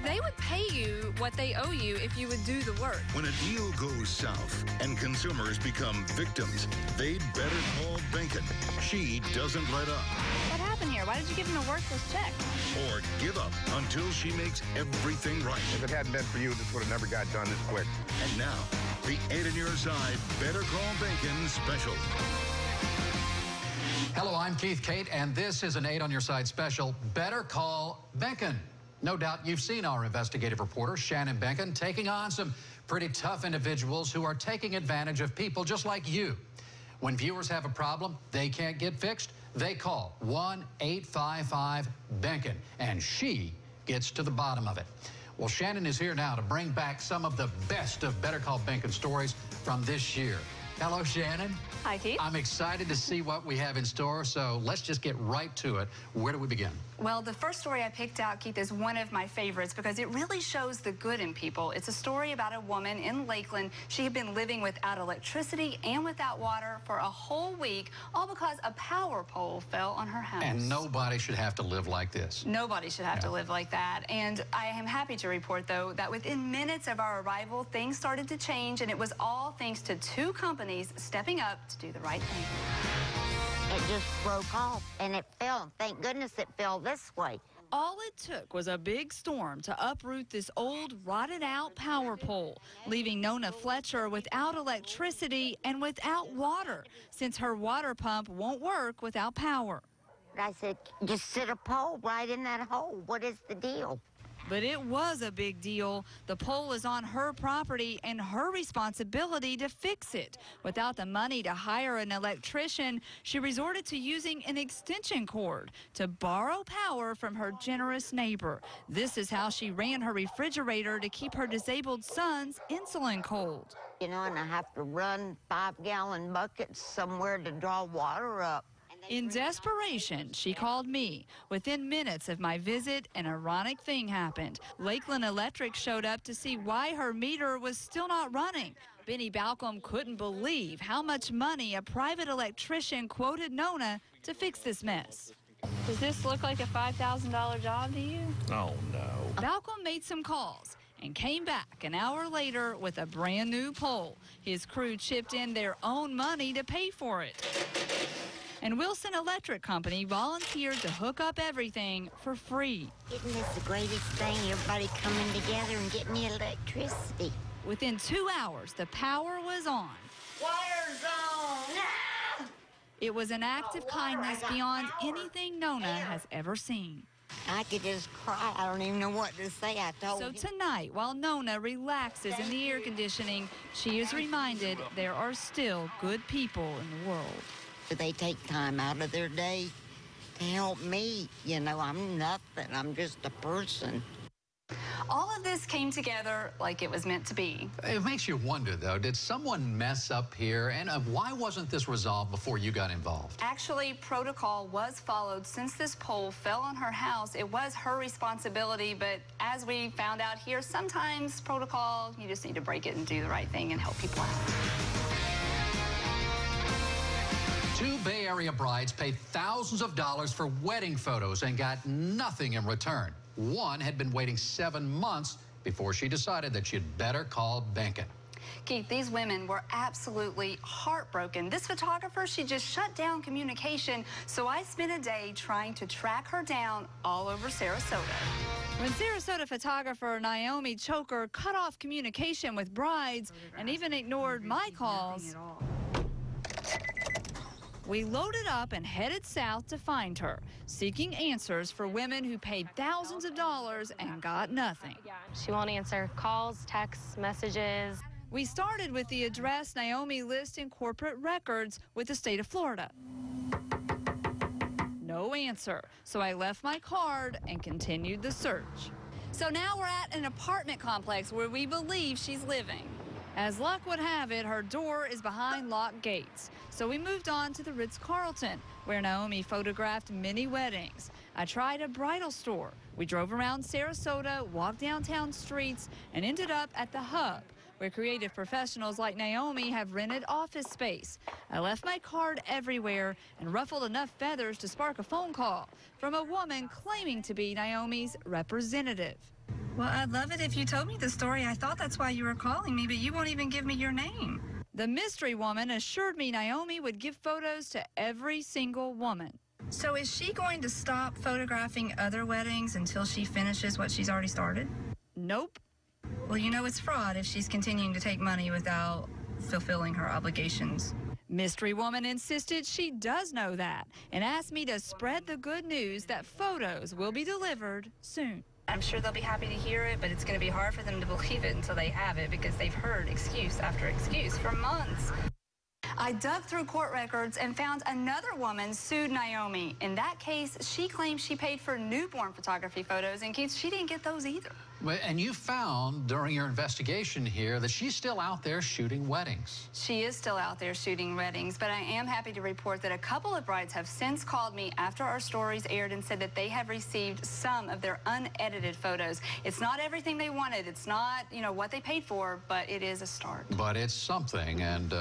They would pay you what they owe you if you would do the work. When a deal goes south and consumers become victims, they'd better call Behnken. She doesn't let up. What happened here? Why did you give him a worthless check? Or give up until she makes everything right. If it hadn't been for you, this would have never got done this quick. And now, the 8 on your side Better Call Behnken special. Hello, I'm Keith Kate, and this is an 8 on your side special, Better Call Behnken. No doubt you've seen our investigative reporter, Shannon Behnken, taking on some pretty tough individuals who are taking advantage of people just like you. When viewers have a problem they can't get fixed, they call 1-855-BEHNKEN, and she gets to the bottom of it. Well, Shannon is here now to bring back some of the best of Better Call Behnken stories from this year. Hello, Shannon. Hi, Keith. I'm excited to see what we have in store, so let's just get right to it. Where do we begin? Well, the first story I picked out, Keith, is one of my favorites because it really shows the good in people. It's a story about a woman in Lakeland. She had been living without electricity and without water for a whole week, all because a power pole fell on her house. And nobody should have to live like this. Nobody should have to live like that. And I am happy to report, though, that within minutes of our arrival, things started to change, and it was all thanks to 2 companies stepping up to do the right thing. It just broke off, and it fell. Thank goodness it fell this way. All it took was a big storm to uproot this old, rotted-out power pole, leaving Nona FLETCHER without electricity and without water, since her water pump won't work without power. I said, just sit a pole right in that hole. What is the deal? But it was a big deal. The pole is on her property and her responsibility to fix it. Without the money to hire an electrician, she resorted to using an extension cord to borrow power from her generous neighbor. This is how she ran her refrigerator to keep her disabled son's insulin cold. You know, and I have to run 5-gallon buckets somewhere to draw water up. In desperation, she called me. Within minutes of my visit, an ironic thing happened. Lakeland Electric showed up to see why her meter was still not running. Benny Balcom couldn't believe how much money a private electrician quoted Nona to fix this mess. Does this look like a $5,000 job to you? Oh, no. Balcom made some calls and came back an hour later with a brand new pole. His crew chipped in their own money to pay for it. And Wilson Electric Company volunteered to hook up everything for free. Isn't this the greatest thing? Everybody coming together and getting me electricity. Within 2 hours, the power was on. Water's on! Ah! It was an act of kindness beyond anything Nona has ever seen. I could just cry. I don't even know what to say. I told So you. tonight, while Nona relaxes in the air conditioning, she is reminded there are still good people in the world. They take time out of their day to help me. You know, I'm nothing. I'm just a person. All of this came together like it was meant to be. It makes you wonder, though, did someone mess up here? And why wasn't this resolved before you got involved? Actually, protocol was followed. Since this pole fell on her house, it was her responsibility. But as we found out here, sometimes protocol, you just need to break it and do the right thing and help people out. 2 Bay Area brides paid thousands of dollars for wedding photos and got nothing in return. One had been waiting 7 months before she decided that she'd better call Behnken. Keith, these women were absolutely heartbroken. This photographer, she just shut down communication, so I spent a day trying to track her down all over Sarasota. When Sarasota photographer Naomi Choker cut off communication with brides and even ignored my calls, we loaded up and headed south to find her, seeking answers for women who paid thousands of dollars and got nothing. She won't answer calls, texts, messages. We started with the address Naomi lists in corporate records with the state of Florida. No answer, so I left my card and continued the search. So now we're at an apartment complex where we believe she's living. As luck would have it, her door is behind locked gates. So we moved on to the Ritz-Carlton, where Naomi photographed many weddings. I tried a bridal store. We drove around Sarasota, walked downtown streets, and ended up at the Hub, where creative professionals like Naomi have rented office space. I left my card everywhere and ruffled enough feathers to spark a phone call from a woman claiming to be Naomi's representative. Well, I'd love it if you told me the story. I thought that's why you were calling me, but you won't even give me your name. The mystery woman assured me Naomi would give photos to every single woman. So is she going to stop photographing other weddings until she finishes what she's already started? Nope. Well, you know it's fraud if she's continuing to take money without fulfilling her obligations. Mystery woman insisted she does know that and asked me to spread the good news that photos will be delivered soon. I'm sure they'll be happy to hear it, but it's going to be hard for them to believe it until they have it because they've heard excuse after excuse for months. I dug through court records and found another woman sued Naomi. In that case, she claims she paid for newborn photography photos, and Keith, she didn't get those either. And you found during your investigation here that she's still out there shooting weddings. She is still out there shooting weddings, but I am happy to report that a couple of brides have since called me after our stories aired and said that they have received some of their unedited photos. It's not everything they wanted. It's not, you know, what they paid for, but it is a start. But it's something, and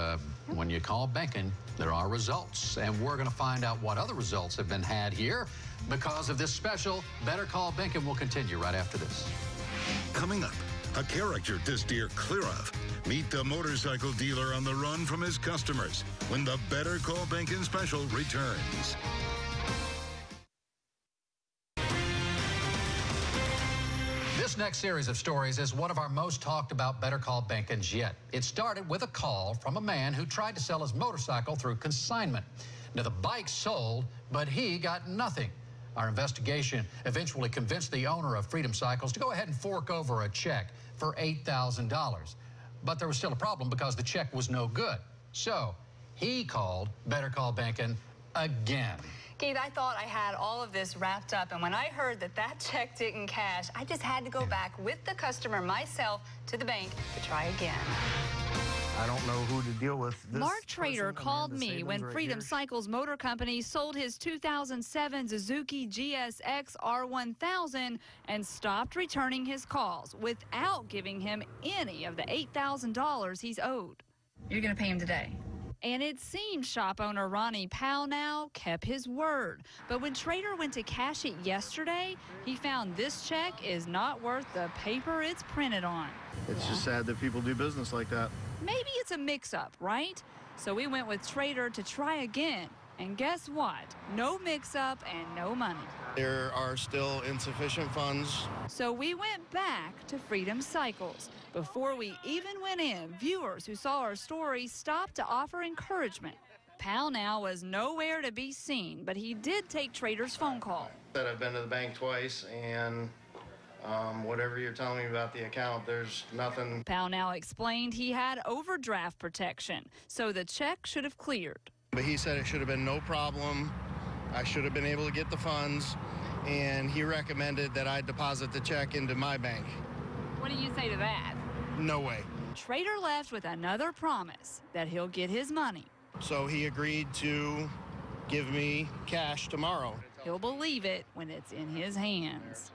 when you call Behnken, there are results, and we're going to find out what other results have been had here because of this special Better Call Behnken. Will continue right after this. Coming up, a character to steer clear of. Meet the motorcycle dealer on the run from his customers when the Better Call Behnken special returns. This next series of stories is one of our most talked about Better Call Behnken's yet. It started with a call from a man who tried to sell his motorcycle through consignment. Now, the bike sold, but he got nothing. Our investigation eventually convinced the owner of Freedom Cycles to go ahead and fork over a check for $8,000. But there was still a problem because the check was no good. So he called Better Call Behnken again. Keith, I thought I had all of this wrapped up, and when I heard that that check didn't cash, I just had to go back with the customer myself to the bank to try again. I don't know who to deal with. Mark Trader called me when Freedom Cycles Motor Company sold his 2007 Suzuki GSX R1000 and stopped returning his calls without giving him any of the $8,000 he's owed. You're going to pay him today. And it seems shop owner Ronnie POWNALL kept his word. But when Trader went to cash it yesterday, he found this check is not worth the paper it's printed on. It's just sad that people do business like that. Maybe it's a mix-up, right? So we went with Trader to try again. And guess what? No mix-up and no money. There are still insufficient funds. So we went back to Freedom Cycles. Before we even went in, viewers who saw our story stopped to offer encouragement. POWNALL was nowhere to be seen, but he did take Trader's phone call. I've been to the bank twice, and whatever you're telling me about the account, there's nothing. POWNALL explained he had overdraft protection, so the check should have cleared. But he said it should have been no problem. I should have been able to get the funds, and he recommended that I deposit the check into my bank. What do you say to that? No way. Trader left with another promise that he'll get his money. So he agreed to give me cash tomorrow. He'll believe it when it's in his hands.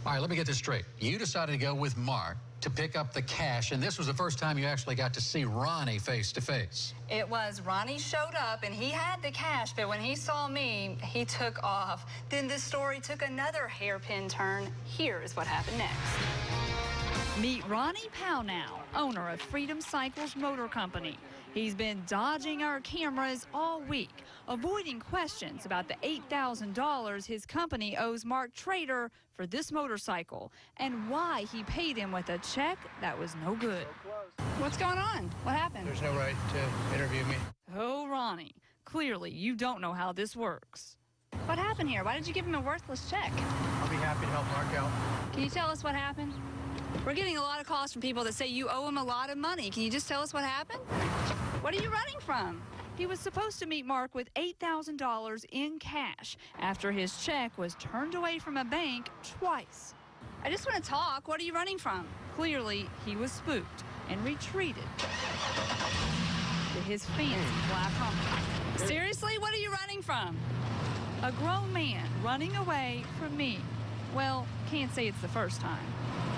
All right, let me get this straight. You decided to go with Mark to pick up the cash, and this was the first time you actually got to see Ronnie face to face. It was. Ronnie showed up, and he had the cash, but when he saw me, he took off. Then this story took another hairpin turn. Here is what happened next. Meet Ronnie POWNALL, owner of Freedom Cycles Motor Company. He's been dodging our cameras all week, avoiding questions about the $8,000 his company owes Mark Trader for this motorcycle and why he paid him with a check that was no good. What's going on? What happened? There's no right to interview me. Oh, Ronnie, clearly you don't know how this works. What happened here? Why did you give him a worthless check? I'll be happy to help Mark out. Can you tell us what happened? We're getting a lot of calls from people that say you owe him a lot of money. Can you just tell us what happened? What are you running from? He was supposed to meet Mark with $8,000 in cash after his check was turned away from a bank twice. I just want to talk. What are you running from? Clearly, he was spooked and retreated to his fancy black Hummer. Seriously? What are you running from? A grown man running away from me. Well, can't say it's the first time.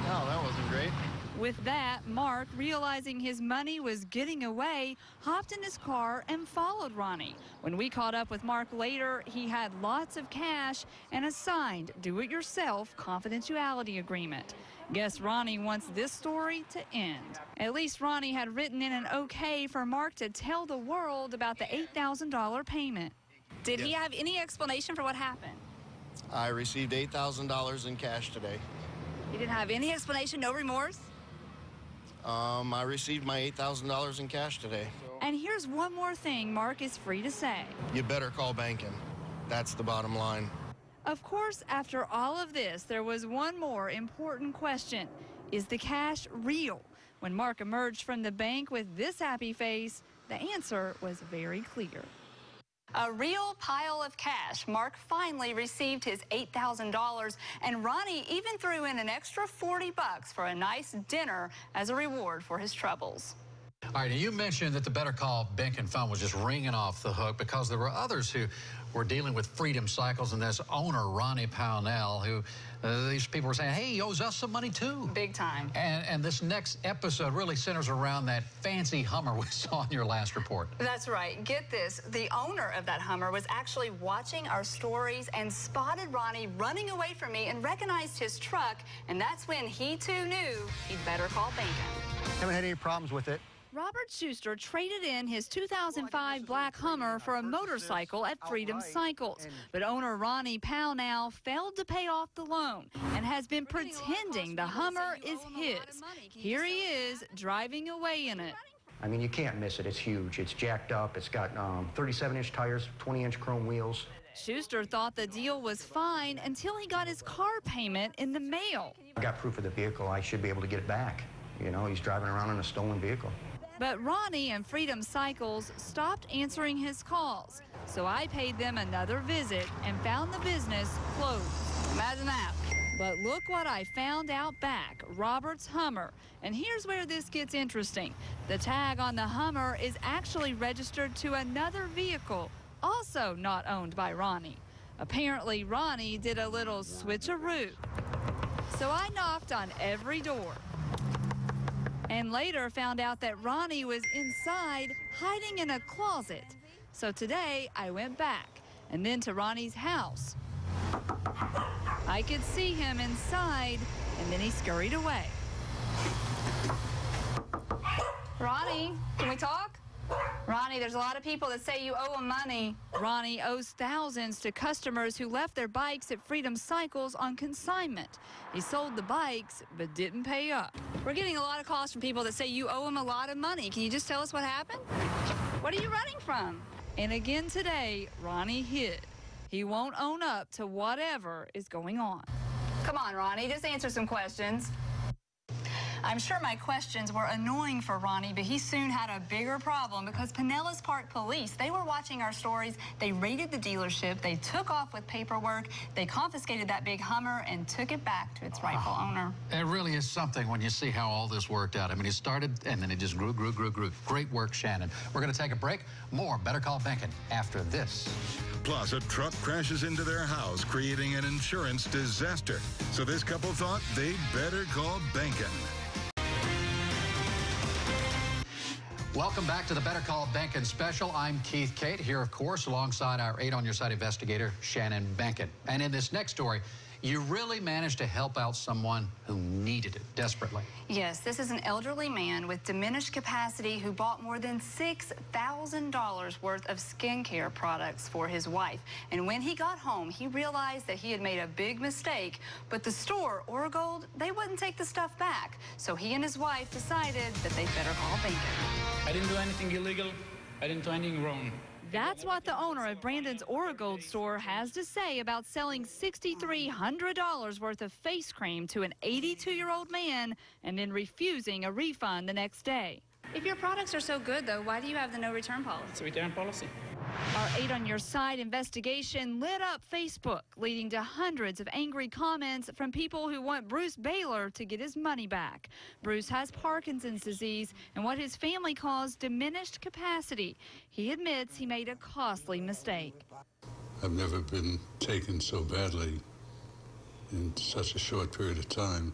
No, that wasn't great. With that, Mark, realizing his money was getting away, hopped in his car and followed Ronnie. When we caught up with Mark later, he had lots of cash and a signed do-it-yourself confidentiality agreement. Guess Ronnie wants this story to end. At least Ronnie had written in an okay for Mark to tell the world about the $8,000 payment. Did he have any explanation for what happened? I received $8,000 in cash today. He didn't have any explanation, no remorse? I received my $8,000 in cash today. And here's one more thing Mark is free to say. You better call Behnken. That's the bottom line. Of course, after all of this, there was one more important question. Is the cash real? When Mark emerged from the bank with this happy face, the answer was very clear. A real pile of cash. Mark finally received his $8,000, and Ronnie even threw in an extra $40 for a nice dinner as a reward for his troubles. All right, now you mentioned that the Better Call Behnken phone was just ringing off the hook because there were others who were dealing with Freedom Cycles, and this owner, Ronnie POWNALL, who these people were saying, hey, he owes us some money too. Big time. And this next episode really centers around that fancy Hummer we saw in your last report. That's right. Get this. The owner of that Hummer was actually watching our stories and spotted Ronnie running away from me and recognized his truck, and that's when he too knew he'd better call Behnken. Haven't had any problems with it. Robert Schuster traded in his 2005 black Hummer for a motorcycle at Freedom Cycles, but owner Ronnie POWNALL failed to pay off the loan and has been pretending the Hummer is his. Here he is driving away in it. I mean, you can't miss it. It's huge. It's jacked up. It's got 37-inch tires, 20-inch chrome wheels. Schuster thought the deal was fine until he got his car payment in the mail. I got proof of the vehicle. I should be able to get it back. You know, he's driving around in a stolen vehicle. But Ronnie and Freedom Cycles stopped answering his calls, so I paid them another visit and found the business closed. Imagine that. But look what I found out back, Robert's Hummer. And here's where this gets interesting. The tag on the Hummer is actually registered to another vehicle, also not owned by Ronnie. Apparently, Ronnie did a little switcheroo. So I knocked on every door. And later found out that Ronnie was inside, hiding in a closet. So today, I went back, and then to Ronnie's house. I could see him inside, and then he scurried away. Ronnie, can we talk? Ronnie, there's a lot of people that say you owe them money. Ronnie owes thousands to customers who left their bikes at Freedom Cycles on consignment. He sold the bikes, but didn't pay up. We're getting a lot of calls from people that say you owe them a lot of money. Can you just tell us what happened? What are you running from? And again today, Ronnie hid. He won't own up to whatever is going on. Come on, Ronnie, just answer some questions. I'm sure my questions were annoying for Ronnie, but he soon had a bigger problem because Pinellas Park Police, they were watching our stories. They raided the dealership. They took off with paperwork. They confiscated that big Hummer and took it back to its rightful owner. It really is something when you see how all this worked out. I mean, it started and then it just grew. Great work, Shannon. We're going to take a break. More Better Call Behnken after this. Plus, a truck crashes into their house, creating an insurance disaster. So this couple thought they'd better call Behnken. Welcome back to the Better Call Behnken special. I'm Keith Cate, here, of course, alongside our 8 on Your Side investigator, Shannon Behnken. And in this next story, you really managed to help out someone who needed it desperately. Yes, this is an elderly man with diminished capacity who bought more than $6,000 worth of skincare products for his wife. And when he got home, he realized that he had made a big mistake, but the store, Oragold, they wouldn't take the stuff back. So he and his wife decided that they better call Behnken. I didn't do anything illegal. I didn't do anything wrong. That's what the owner of Brandon's Oragold store has to say about selling $6,300 worth of face cream to an 82-year-old man and then refusing a refund the next day. If your products are so good, though, why do you have the no return policy? It's a return policy. Our 8 on Your Side investigation lit up Facebook, leading to hundreds of angry comments from people who want Bruce BAILOR to get his money back. Bruce has Parkinson's disease and what his family calls diminished capacity. He admits he made a costly mistake. I've never been taken so badly in such a short period of time.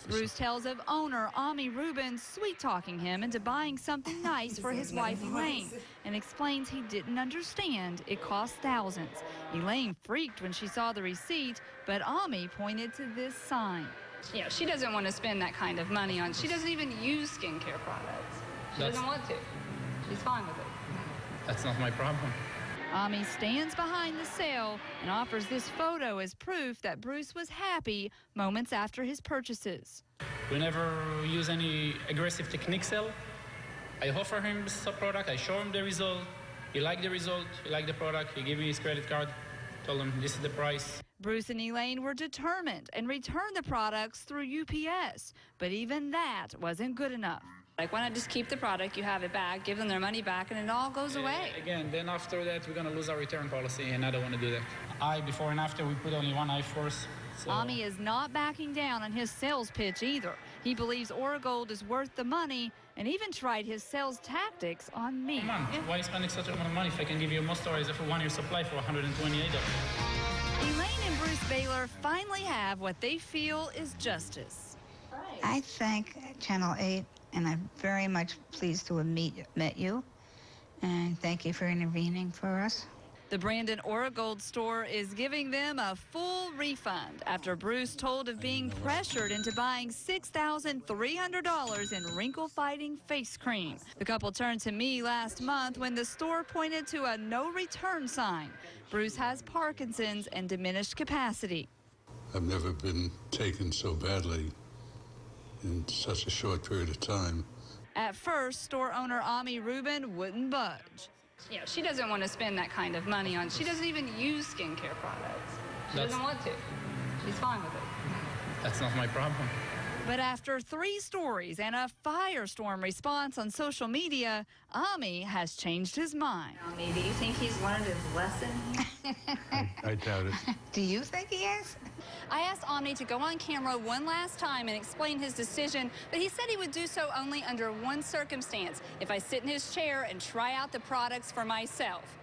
Bruce tells of owner Ami Rubin sweet-talking him into buying something nice for his wife Elaine and explains he didn't understand it cost thousands. Elaine freaked when she saw the receipt, but Ami pointed to this sign. Yeah, she doesn't want to spend that kind of money on. She doesn't even use skincare products. She doesn't want to. She's fine with it. That's not my problem. Ami stands behind the sale and offers this photo as proof that Bruce was happy moments after his purchases. We never use any aggressive technique sell. I offer him a product, I show him the result. He liked the result, he liked the product, he gave me his credit card, told him this is the price. Bruce and Elaine were determined and returned the products through UPS, but even that wasn't good enough. Like, why not just keep the product, you have it back, give them their money back, and it all goes away. Again, then after that, we're going to lose our return policy, and I don't want to do that. Before and after, we put only one eye force. So. Ami is not backing down on his sales pitch either. He believes Oragold is worth the money and even tried his sales tactics on me. Come on, why are you spending such a amount of money if I can give you a moisturizer for 1 year supply for $128? Elaine and Bruce Bailor finally have what they feel is justice. I thank Channel 8, and I'm very much pleased to have met you, and thank you for intervening for us. The Brandon Oragold store is giving them a full refund after Bruce told of being pressured into buying $6,300 in wrinkle-fighting face cream. The couple turned to me last month when the store pointed to a no-return sign. Bruce has Parkinson's and diminished capacity. I've never been taken so badly in such a short period of time. At first, store owner Ami Rubin wouldn't budge. Yeah, she doesn't want to spend that kind of money on. She doesn't even use skincare products. She doesn't want to. She's fine with it. That's not my problem. But after 3 stories and a firestorm response on social media, Ami has changed his mind. Ami, do you think he's learned his lesson? I doubt it. Do you think he has? I asked Omni to go on camera one last time and explain his decision, but he said he would do so only under one circumstance: if I sit in his chair and try out the products for myself.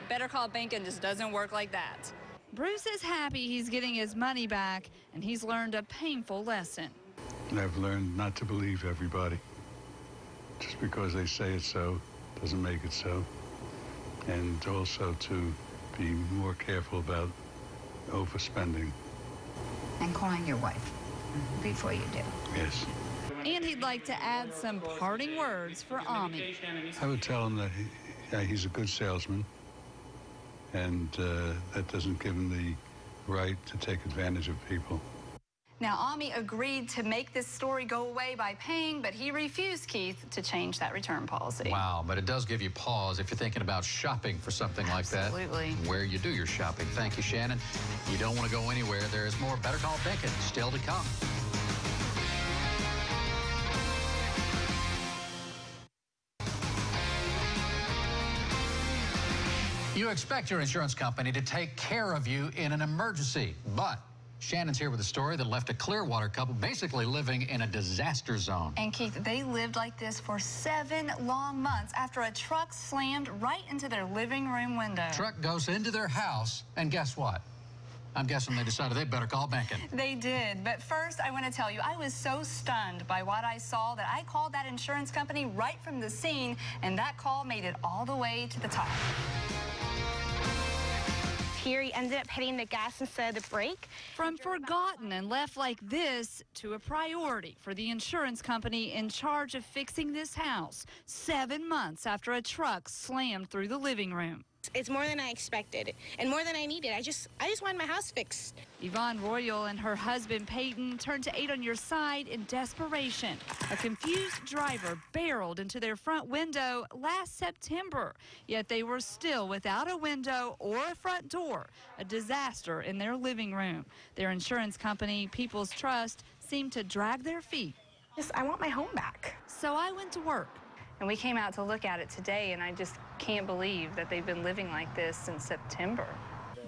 Better Call Behnken just doesn't work like that. Bruce is happy he's getting his money back, and he's learned a painful lesson. I've learned not to believe everybody. Just because they say it so doesn't make it so. And also to be more careful about overspending. And calling your wife before you do. Yes. And he'd like to add some parting words for Ami. I would tell him that he's a good salesman, and that doesn't give him the right to take advantage of people. Now, Ami agreed to make this story go away by paying, but he refused, Keith, to change that return policy. Wow, but it does give you pause if you're thinking about shopping for something like that. Absolutely. Where you do your shopping. Thank you, Shannon. You don't want to go anywhere. There is more Better Call Behnken still to come. You expect your insurance company to take care of you in an emergency, but Shannon's here with a story that left a Clearwater couple basically living in a disaster zone. And Keith, they lived like this for 7 long months after a truck slammed right into their living room window. Truck goes into their house, and guess what? I'm guessing they decided they better call Behnken. They did, but first I want to tell you, I was so stunned by what I saw that I called that insurance company right from the scene, and that call made it all the way to the top. Here he ended up hitting the gas instead of the brake. From forgotten and left like this to a priority for the insurance company in charge of fixing this house 7 months after a truck slammed through the living room. It's more than I expected and more than I needed. I just wanted my house fixed. Yvonne Royal and her husband Peyton turned to 8 on Your Side in desperation. A confused driver barreled into their front window last September, yet they were still without a window or a front door, a disaster in their living room. Their insurance company, People's Trust, seemed to drag their feet. I want my home back. So I went to work. And we came out to look at it today, and I just can't believe that they've been living like this since September.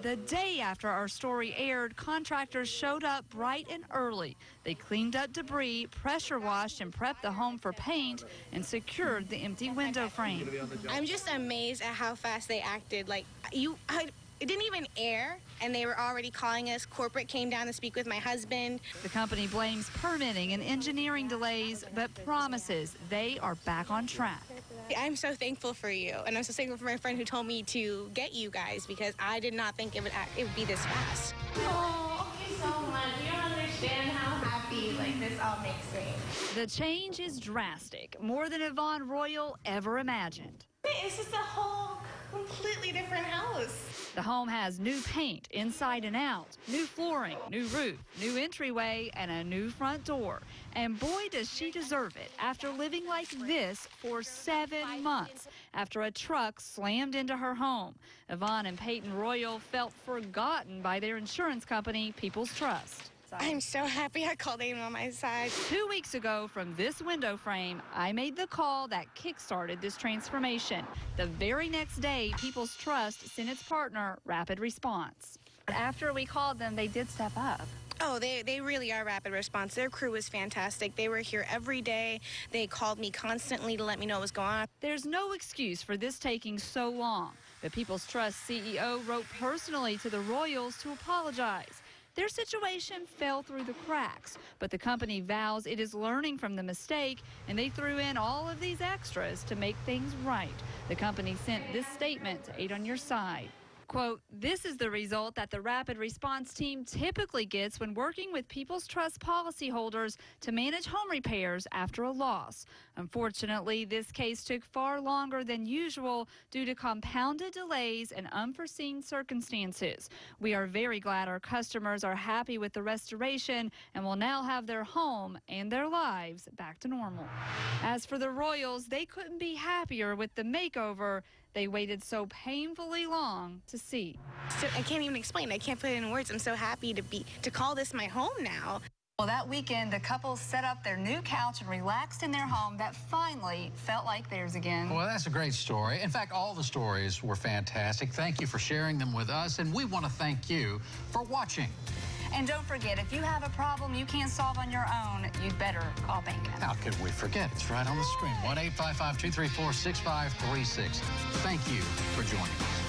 The day after our story aired, contractors showed up bright and early. They cleaned up debris, pressure washed and prepped the home for paint, and secured the empty window frame. I'm just amazed at how fast they acted. Like, It didn't even air, and they were already calling us. Corporate came down to speak with my husband. The company blames permitting and engineering delays, but promises they are back on track. I'm so thankful for you, and I'm so thankful for my friend who told me to get you guys, because I did not think it would be this fast. Oh, thank you so much. You don't understand how happy this all makes me. The change is drastic, more than Yvonne Royal ever imagined. It's just a whole completely different house. The home has new paint inside and out, new flooring, new roof, new entryway, and a new front door. And boy, does she deserve it after living like this for 7 months after a truck slammed into her home. Yvonne and Peyton Royal felt forgotten by their insurance company, People's Trust. I'm so happy I called anyone on my side. 2 weeks ago from this window frame, I made the call that kick-started this transformation. The very next day, People's Trust sent its partner Rapid Response. After we called them, they did step up. Oh, they really are Rapid Response. Their crew was fantastic. They were here every day. They called me constantly to let me know what was going on. There's no excuse for this taking so long. The People's Trust CEO wrote personally to the Royals to apologize. Their situation fell through the cracks, but the company vows it is learning from the mistake, and they threw in all of these extras to make things right. The company sent this statement to Aid on Your Side. Quote, this is the result that the Rapid Response team typically gets when working with People's Trust policyholders to manage home repairs after a loss. Unfortunately, this case took far longer than usual due to compounded delays and unforeseen circumstances. We are very glad our customers are happy with the restoration and will now have their home and their lives back to normal. As for the Royals, they couldn't be happier with the makeover they waited so painfully long to see. So I can't even explain. I can't put it in words. I'm so happy to call this my home now. Well, that weekend, the couple set up their new couch and relaxed in their home that finally felt like theirs again. Well, that's a great story. In fact, all the stories were fantastic. Thank you for sharing them with us, and we want to thank you for watching. And don't forget, if you have a problem you can't solve on your own, you'd better call Behnken. How could we forget? It's right on the screen. 1-855-234-6536. Thank you for joining us.